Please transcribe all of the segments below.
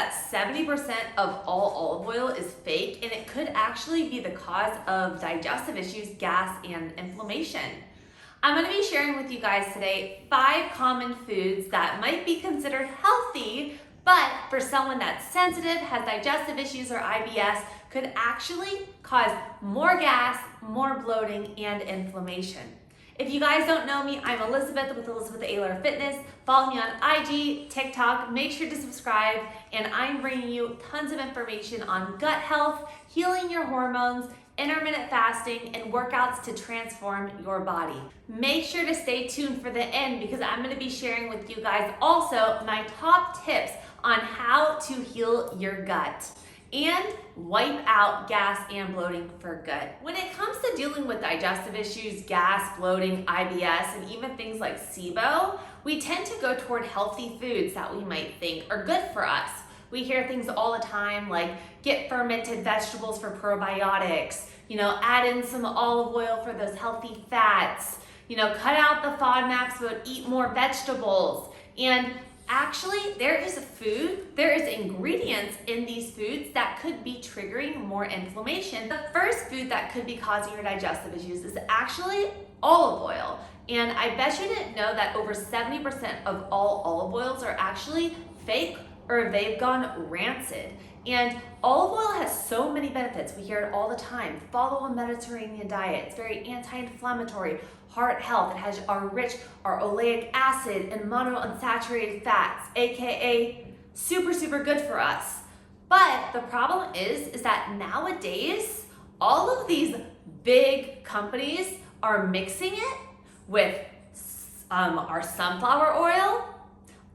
that 70% of all olive oil is fake, and it could actually be the cause of digestive issues, gas, and inflammation. I'm going to be sharing with you guys today 5 common foods that might be considered healthy, but for someone that's sensitive, has digestive issues or IBS, could actually cause more gas, more bloating, and inflammation. If you guys don't know me, I'm Elizabeth with ElizabethAylorFitness. Follow me on IG, TikTok, make sure to subscribe, and I'm bringing you tons of information on gut health, healing your hormones, intermittent fasting, and workouts to transform your body. Make sure to stay tuned for the end because I'm going to be sharing with you guys also my top tips on how to heal your gut and wipe out gas and bloating for good. When it comes to dealing with digestive issues, gas, bloating, IBS, and even things like SIBO, we tend to go toward healthy foods that we might think are good for us. We hear things all the time like get fermented vegetables for probiotics, add in some olive oil for those healthy fats, cut out the FODMAPs but eat more vegetables. And actually, there is ingredients in these foods that could be triggering more inflammation. The first food that could be causing your digestive issues is actually olive oil. And I bet you didn't know that over 70% of all olive oils are actually fake or they've gone rancid. And olive oil has so many benefits. We hear it all the time. Follow a Mediterranean diet. It's very anti-inflammatory, heart health. It has our oleic acid and monounsaturated fats, AKA super good for us. But the problem is that nowadays, all of these big companies are mixing it with our sunflower oil,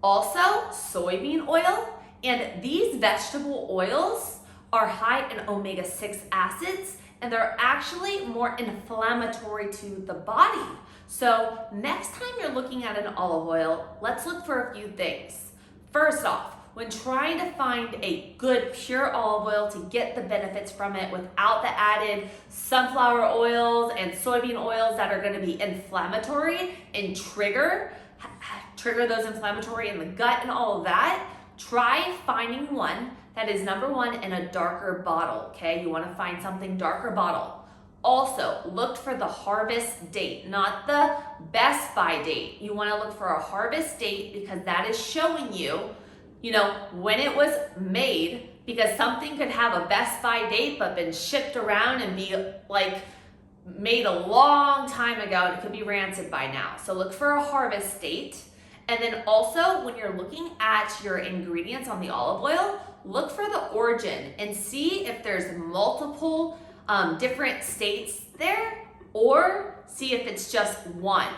also soybean oil, and these vegetable oils are high in omega-6 acids, and they're actually more inflammatory to the body. So next time you're looking at an olive oil, let's look for a few things. First off, when trying to find a good pure olive oil to get the benefits from it without the added sunflower oils and soybean oils that are going to be inflammatory and trigger those inflammatory in the gut and all of that, try finding one that is number one in a darker bottle, okay? You want to find something darker bottle. Also, look for the harvest date, not the best by date. You want to look for a harvest date because that is showing you, when it was made, because something could have a best by date but been shipped around and be like made a long time ago and it could be rancid by now. So look for a harvest date. And then also when you're looking at your ingredients on the olive oil, look for the origin and see if there's multiple different states there, or see if it's just one.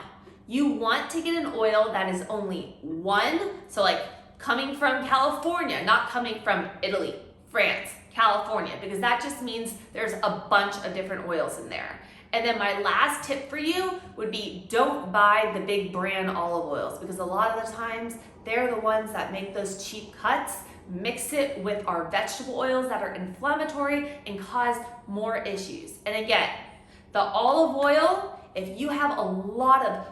You want to get an oil that is only one, so like coming from California, not coming from Italy, France, California, because that just means there's a bunch of different oils in there. And then my last tip for you would be don't buy the big brand olive oils because a lot of the times they're the ones that make those cheap cuts, mix it with our vegetable oils that are inflammatory and cause more issues. And again, the olive oil, if you have a lot of,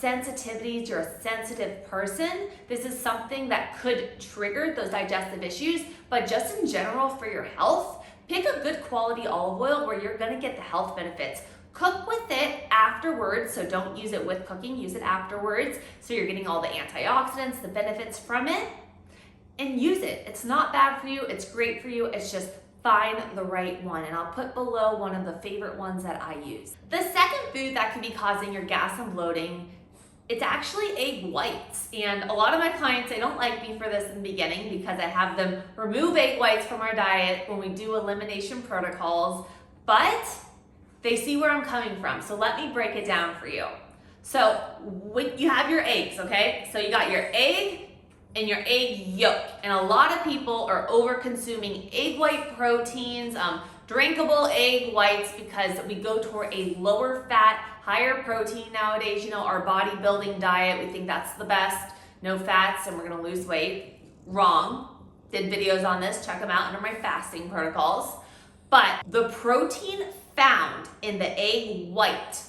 sensitivities, you're a sensitive person, this is something that could trigger those digestive issues, but just in general for your health, pick a good quality olive oil where you're gonna get the health benefits. Cook with it afterwards, so don't use it with cooking, use it afterwards, so you're getting all the antioxidants, the benefits from it, and use it. It's not bad for you, it's great for you, it's just find the right one, and I'll put below one of the favorite ones that I use. The second food that could be causing your gas and bloating, it's actually egg whites. And a lot of my clients, they don't like me for this in the beginning because I have them remove egg whites from our diet when we do elimination protocols, but they see where I'm coming from. So let me break it down for you. So when you have your eggs, okay? So you got your egg and your egg yolk. And a lot of people are over consuming egg white proteins, drinkable egg whites, because we go toward a lower fat, higher protein nowadays. Our bodybuilding diet, we think that's the best. No fats and we're gonna lose weight. Wrong. Did videos on this, check them out under my fasting protocols. But the protein found in the egg white,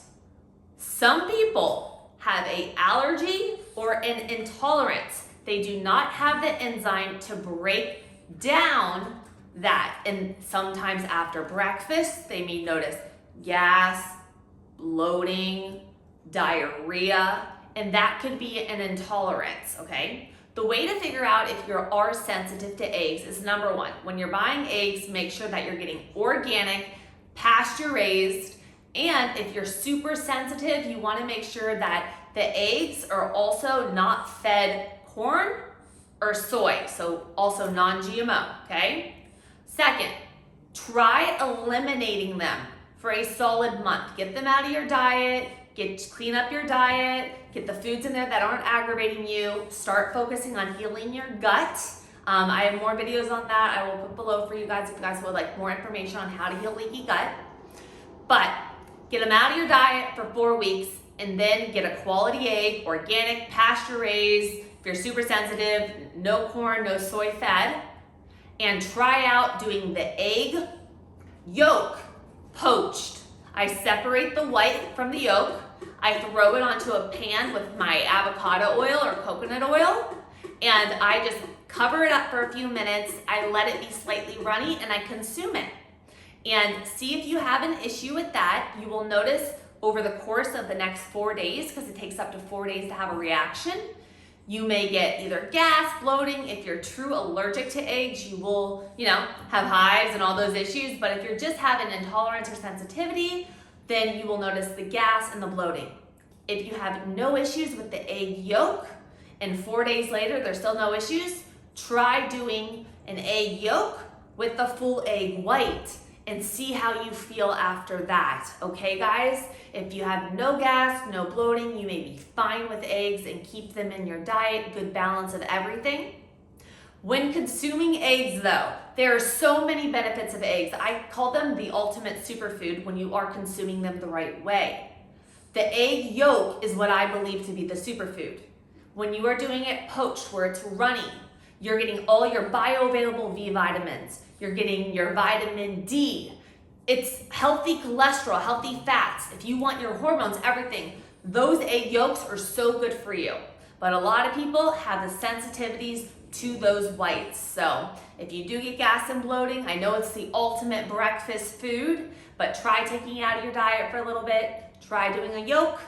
some people have an allergy or an intolerance. They do not have the enzyme to break down that. And sometimes after breakfast, they may notice gas, bloating, diarrhea, and that could be an intolerance, okay? The way to figure out if you are sensitive to eggs is number one, when you're buying eggs, make sure that you're getting organic, pasture raised, and if you're super sensitive, you wanna make sure that the eggs are also not fed corn or soy, so also non-GMO, okay? Second, try eliminating them for a solid month. Get them out of your diet, clean up your diet, get the foods in there that aren't aggravating you, start focusing on healing your gut. I have more videos on that I will put below for you guys if you guys would like more information on how to heal leaky gut. But get them out of your diet for 4 weeks and then get a quality egg, organic, pasture raised. If you're super sensitive, no corn, no soy fed. And try out doing the egg yolk poached. I separate the white from the yolk. I throw it onto a pan with my avocado oil or coconut oil, and I just cover it up for a few minutes. I let it be slightly runny and I consume it. And see if you have an issue with that. You will notice over the course of the next 4 days, because it takes up to 4 days to have a reaction, you may get either gas, bloating. If you're true allergic to eggs, you will, have hives and all those issues. But if you're just having intolerance or sensitivity, then you will notice the gas and the bloating. If you have no issues with the egg yolk and 4 days later there's still no issues, try doing an egg yolk with the full egg white and see how you feel after that. Okay, guys? If you have no gas, no bloating, you may be fine with eggs and keep them in your diet, good balance of everything. When consuming eggs though, there are so many benefits of eggs. I call them the ultimate superfood when you are consuming them the right way. The egg yolk is what I believe to be the superfood. When you are doing it poached where it's runny, you're getting all your bioavailable B vitamins, you're getting your vitamin D, it's healthy cholesterol, healthy fats. If you want your hormones, everything, those egg yolks are so good for you. But a lot of people have the sensitivities to those whites. So if you do get gas and bloating, I know it's the ultimate breakfast food, but try taking it out of your diet for a little bit. Try doing a yolk,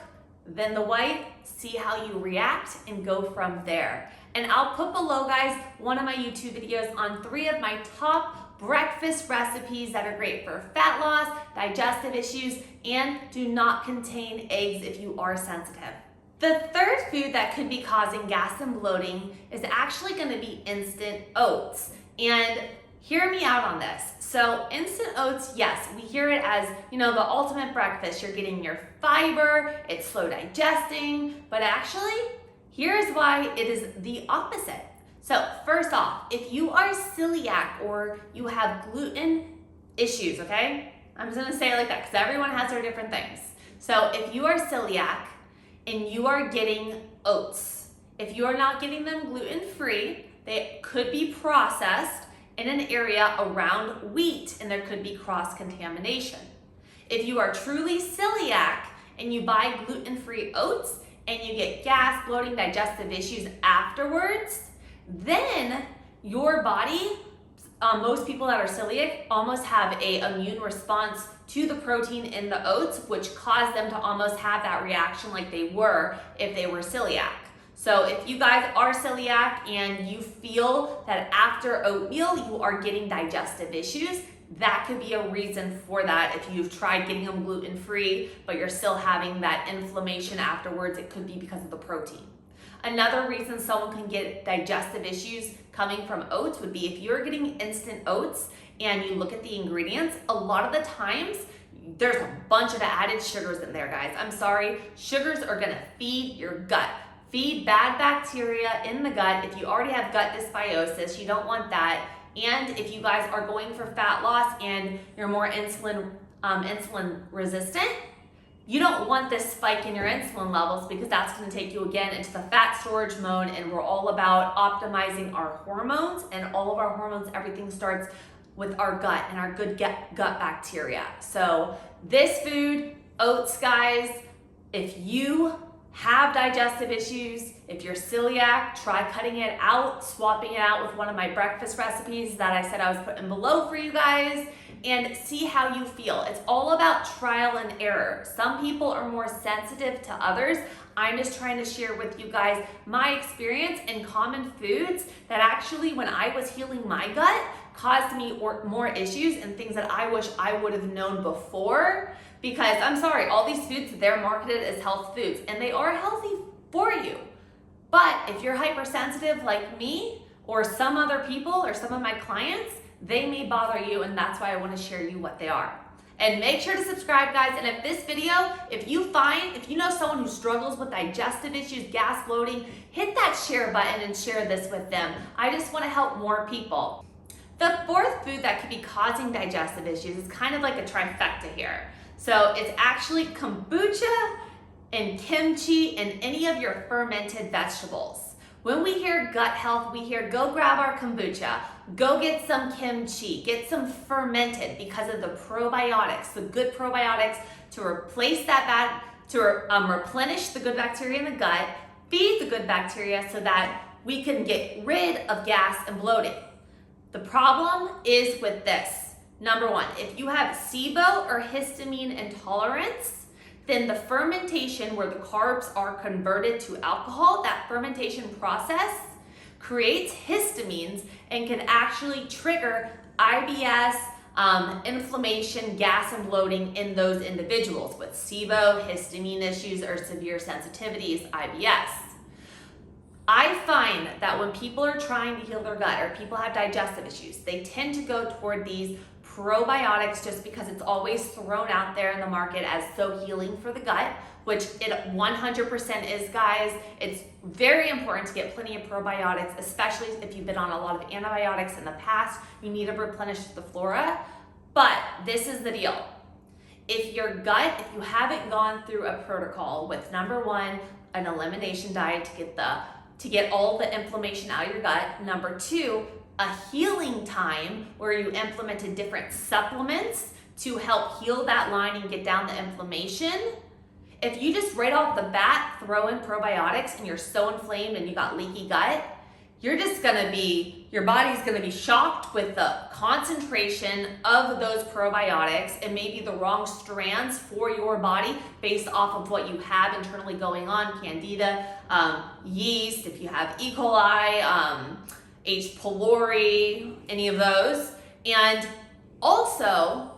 then the white, see how you react and go from there. And I'll put below, guys, one of my YouTube videos on 3 of my top breakfast recipes that are great for fat loss, digestive issues, and do not contain eggs if you are sensitive. The third food that could be causing gas and bloating is actually going to be instant oats. And hear me out on this. So instant oats, yes, we hear it as, the ultimate breakfast. You're getting your fiber, it's slow digesting, but actually, here's why it is the opposite. So first off, if you are celiac or you have gluten issues, okay? I'm just gonna say it like that because everyone has their different things. So if you are celiac and you are getting oats, if you are not getting them gluten-free, they could be processed in an area around wheat and there could be cross-contamination. If you are truly celiac and you buy gluten-free oats and you get gas, bloating, digestive issues afterwards, then your body, most people that are celiac almost have an immune response to the protein in the oats, which caused them to almost have that reaction like they were if they were celiac. So if you guys are celiac and you feel that after oatmeal you are getting digestive issues, that could be a reason for that. If you've tried getting them gluten-free, but you're still having that inflammation afterwards, it could be because of the protein. Another reason someone can get digestive issues coming from oats would be if you're getting instant oats and you look at the ingredients, a lot of the times there's a bunch of added sugars in there, guys. I'm sorry, sugars are gonna feed your gut, feed bad bacteria in the gut. If you already have gut dysbiosis, you don't want that. And if you guys are going for fat loss and you're more insulin resistant, you don't want this spike in your insulin levels because that's going to take you again into the fat storage mode, and we're all about optimizing our hormones, and all of our hormones, everything starts with our gut and our good gut bacteria. So this food, oats, guys, if you have digestive issues, if you're celiac, try cutting it out, swapping it out with one of my breakfast recipes that I said I was putting below for you guys, and see how you feel. It's all about trial and error. Some people are more sensitive to others. I'm just trying to share with you guys my experience in common foods that actually, when I was healing my gut, caused me more issues and things that I wish I would have known before. Because I'm sorry, all these foods, they're marketed as health foods and they are healthy for you. But if you're hypersensitive like me or some other people or some of my clients, they may bother you, and that's why I want to share you what they are. And make sure to subscribe, guys. And if this video, if you know someone who struggles with digestive issues, gas, bloating, hit that share button and share this with them. I just want to help more people. The fourth food that could be causing digestive issues is kind of like a trifecta here. So it's actually kombucha and kimchi and any of your fermented vegetables. When we hear gut health, we hear go grab our kombucha, go get some kimchi, get some fermented because of the probiotics, the good probiotics to replace that replenish the good bacteria in the gut, feed the good bacteria so that we can get rid of gas and bloating. The problem is with this. Number one, if you have SIBO or histamine intolerance, then the fermentation where the carbs are converted to alcohol, that fermentation process creates histamines and can actually trigger IBS, inflammation, gas, and bloating in those individuals with SIBO, histamine issues, or severe sensitivities, IBS. I find that when people are trying to heal their gut or people have digestive issues, they tend to go toward these probiotics just because it's always thrown out there in the market as so healing for the gut, which it 100% is, guys. It's very important to get plenty of probiotics, especially if you've been on a lot of antibiotics in the past. You need to replenish the flora. But this is the deal. If your gut, if you haven't gone through a protocol with number one, an elimination diet to get all the inflammation out of your gut, number two, a healing time where you implemented different supplements to help heal that line and get down the inflammation. If you just right off the bat throw in probiotics and you're so inflamed and you got leaky gut, your body's gonna be shocked with the concentration of those probiotics and maybe the wrong strands for your body based off of what you have internally going on, candida, yeast, if you have E. coli, H. pylori, any of those. And also,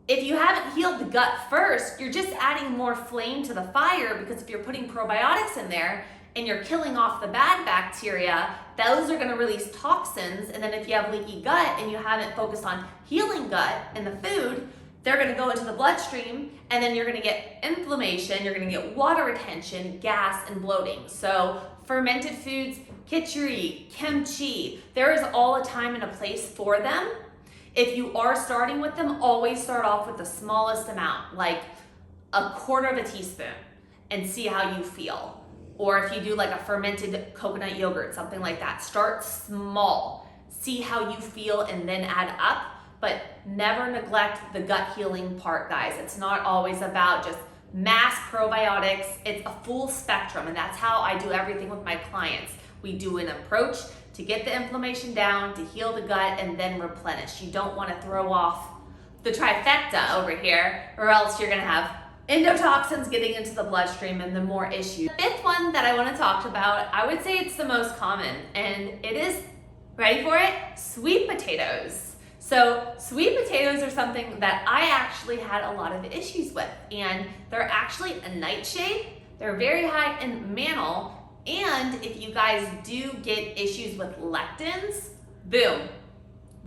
if you haven't healed the gut first, you're just adding more flame to the fire, because if you're putting probiotics in there and you're killing off the bad bacteria, those are gonna release toxins. And then if you have leaky gut and you haven't focused on healing gut in the food, they're gonna go into the bloodstream, and then you're gonna get inflammation, you're gonna get water retention, gas, and bloating. So fermented foods, kitchery, kimchi, there is all a time and a place for them. If you are starting with them, always start off with the smallest amount, like a quarter of a teaspoon, and see how you feel. Or if you do like a fermented coconut yogurt, something like that, start small, see how you feel, and then add up. But never neglect the gut healing part, guys. It's not always about just mass probiotics. It's a full spectrum, and that's how I do everything with my clients. We do an approach to get the inflammation down, to heal the gut, and then replenish. You don't want to throw off the trifecta over here, or else you're gonna have endotoxins getting into the bloodstream and the more issues. The fifth one that I want to talk about, I would say it's the most common, and it is, ready for it, sweet potatoes. So sweet potatoes are something that I actually had a lot of issues with, and they're actually a nightshade. They're very high in mannol, and if you guys do get issues with lectins, boom,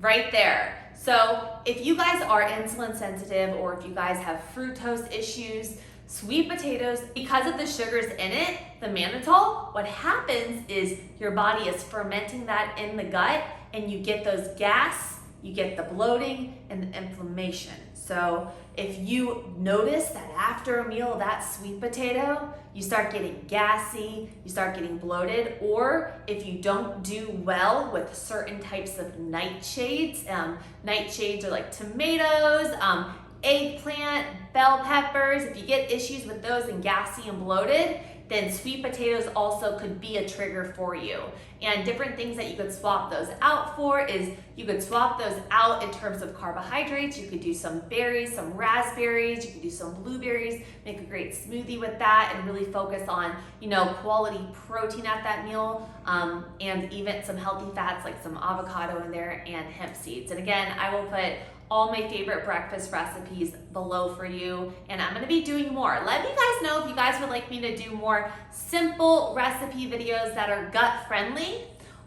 right there. So if you guys are insulin sensitive, or if you guys have fructose issues, sweet potatoes, because of the sugars in it, the mannitol, what happens is your body is fermenting that in the gut, and you get those gas, you get the bloating and the inflammation. So if you notice that after a meal of that sweet potato, you start getting gassy, you start getting bloated, or if you don't do well with certain types of nightshades, nightshades are like tomatoes, eggplant, bell peppers, if you get issues with those and gassy and bloated, then sweet potatoes also could be a trigger for you. And different things that you could swap those out for is you could swap those out in terms of carbohydrates. You could do some berries, some raspberries, you could do some blueberries, make a great smoothie with that and really focus on, quality protein at that meal, and even some healthy fats like some avocado in there and hemp seeds. And again, I will put all my favorite breakfast recipes below for you, and I'm gonna be doing more. Let me guys know if you guys would like me to do more simple recipe videos that are gut friendly,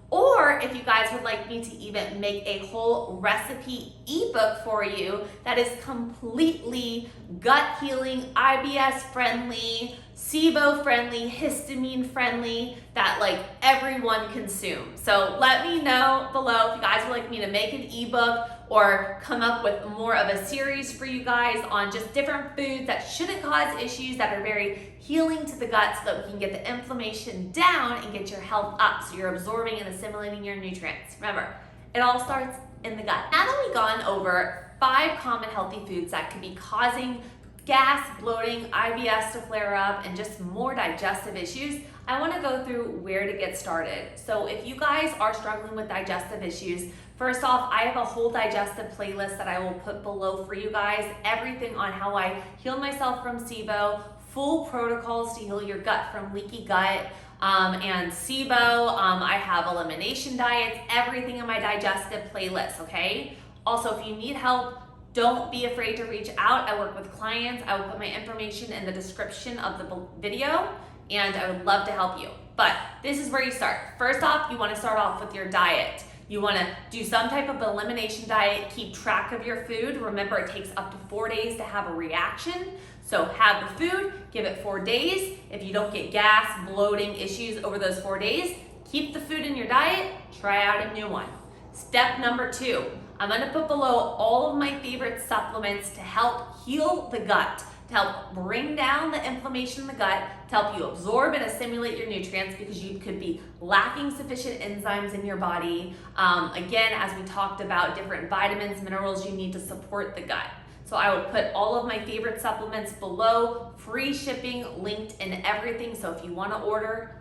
or if you guys would like me to even make a whole recipe ebook for you that is completely gut healing, IBS friendly, SIBO friendly, histamine friendly, that like everyone consumes. So let me know below if you guys would like me to make an ebook or come up with more of a series for you guys on just different foods that shouldn't cause issues, that are very healing to the gut, so that we can get the inflammation down and get your health up so you're absorbing and assimilating your nutrients. Remember, it all starts in the gut. Now that we've gone over 5 common healthy foods that could be causing gas, bloating, IBS to flare up, and just more digestive issues, I want to go through where to get started. So if you guys are struggling with digestive issues, first off, I have a whole digestive playlist that I will put below for you guys. Everything on how I healed myself from SIBO, full protocols to heal your gut from leaky gut, and SIBO. I have elimination diets, everything in my digestive playlist, okay? Also, if you need help, don't be afraid to reach out. I work with clients. I will put my information in the description of the video, and I would love to help you. But this is where you start. First off, you want to start off with your diet. You want to do some type of elimination diet, keep track of your food. Remember, it takes up to 4 days to have a reaction. So have the food, give it 4 days. If you don't get gas, bloating issues over those 4 days, keep the food in your diet, try out a new one. Step number 2, I'm gonna put below all of my favorite supplements to help heal the gut, to help bring down the inflammation in the gut, to help you absorb and assimilate your nutrients, because you could be lacking sufficient enzymes in your body. Again, as we talked about, different vitamins, minerals you need to support the gut. So I will put all of my favorite supplements below, free shipping, linked in everything. So if you wanna order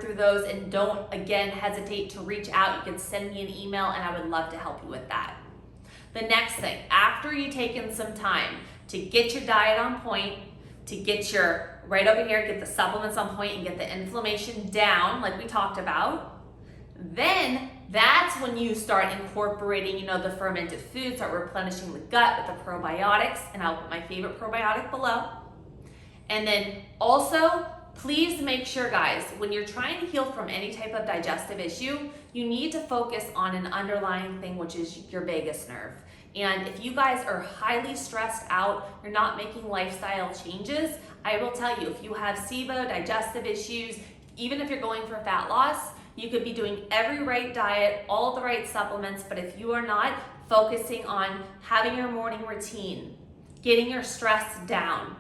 through those, and don't, again, hesitate to reach out. You can send me an email and I would love to help you with that. The next thing, after you've taken some time to get your diet on point, to get your, right over here, get the supplements on point and get the inflammation down like we talked about, then that's when you start incorporating, the fermented foods, start replenishing the gut with the probiotics, and I'll put my favorite probiotic below. And then also, please make sure, guys, when you're trying to heal from any type of digestive issue, you need to focus on an underlying thing, which is your vagus nerve. And if you guys are highly stressed out, you're not making lifestyle changes, I will tell you, if you have SIBO, digestive issues, even if you're going for fat loss, you could be doing every right diet, all the right supplements, but if you are not focusing on having your morning routine, getting your stress down,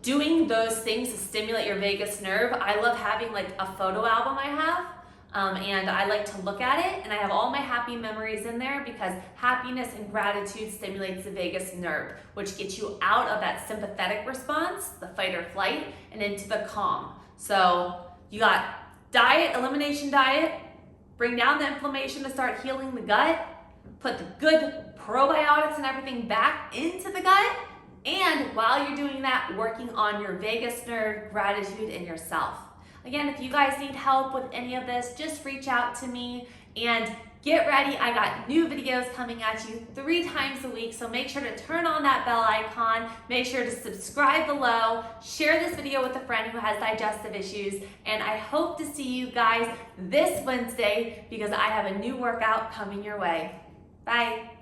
doing those things to stimulate your vagus nerve. I love having like a photo album I have, and I like to look at it, and I have all my happy memories in there, because happiness and gratitude stimulates the vagus nerve, which gets you out of that sympathetic response, the fight or flight, and into the calm. So you got diet, elimination diet, bring down the inflammation to start healing the gut, put the good probiotics and everything back into the gut, and while you're doing that, working on your vagus nerve, gratitude, and yourself. Again, if you guys need help with any of this, just reach out to me and get ready. I got new videos coming at you 3 times a week, so make sure to turn on that bell icon, make sure to subscribe below, share this video with a friend who has digestive issues, and I hope to see you guys this Wednesday, because I have a new workout coming your way. Bye.